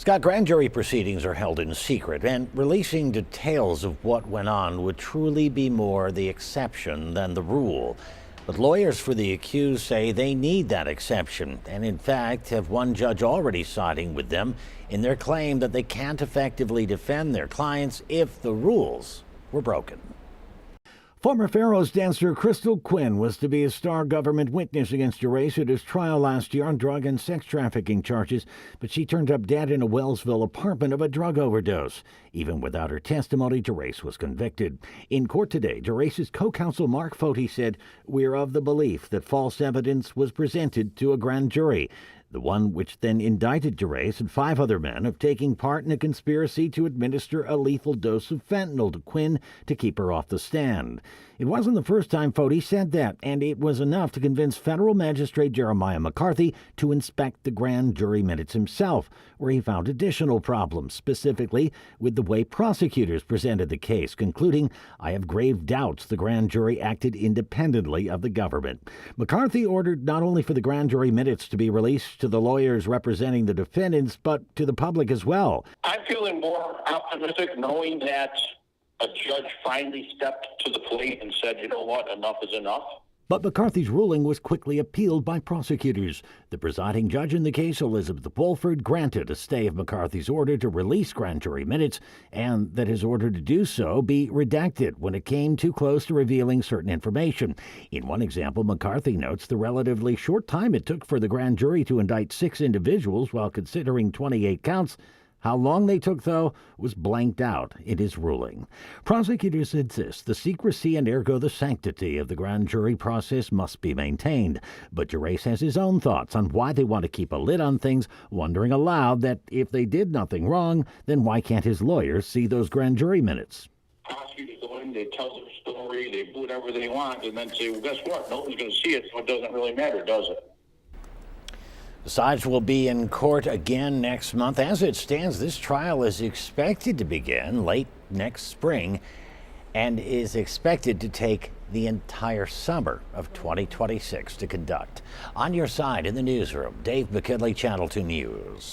Scott, grand jury proceedings are held in secret, and releasing details of what went on would truly be more the exception than the rule. But lawyers for the accused say they need that exception, and in fact have one judge already siding with them in their claim that they can't effectively defend their clients if the rules were broken. Former Pharaohs dancer Crystal Quinn was to be a star government witness against Gerace at his trial last year on drug and sex trafficking charges, but she turned up dead in a Wellsville apartment of a drug overdose. Even without her testimony, Gerace was convicted. In court today, Gerace's co-counsel Mark Foti said, "We're of the belief that false evidence was presented to a grand jury." The one which then indicted Gerace and 5 other men of taking part in a conspiracy to administer a lethal dose of fentanyl to Quinn to keep her off the stand. It wasn't the first time Foti said that, and it was enough to convince federal magistrate Jeremiah McCarthy to inspect the grand jury minutes himself, where he found additional problems, specifically with the way prosecutors presented the case, concluding, "I have grave doubts the grand jury acted independently of the government." McCarthy ordered not only for the grand jury minutes to be released to the lawyers representing the defendants, but to the public as well. I'm feeling more optimistic knowing that a judge finally stepped to the plate and said, you know what, enough is enough. But McCarthy's ruling was quickly appealed by prosecutors. The presiding judge in the case, Elizabeth Wolford, granted a stay of McCarthy's order to release grand jury minutes, and that his order to do so be redacted when it came too close to revealing certain information. In one example, McCarthy notes the relatively short time it took for the grand jury to indict 6 individuals while considering 28 counts. How long they took, though, was blanked out in his ruling. Prosecutors insist the secrecy and ergo the sanctity of the grand jury process must be maintained. But Gerace has his own thoughts on why they want to keep a lid on things, wondering aloud that if they did nothing wrong, then why can't his lawyers see those grand jury minutes? Prosecutors go in, they tell their story, they do whatever they want, and then say, well, guess what? Nobody's going to see it, so it doesn't really matter, does it? The sides will be in court again next month. As it stands, this trial is expected to begin late next spring and is expected to take the entire summer of 2026 to conduct. On your side in the newsroom, Dave McKinley, Channel 2 News.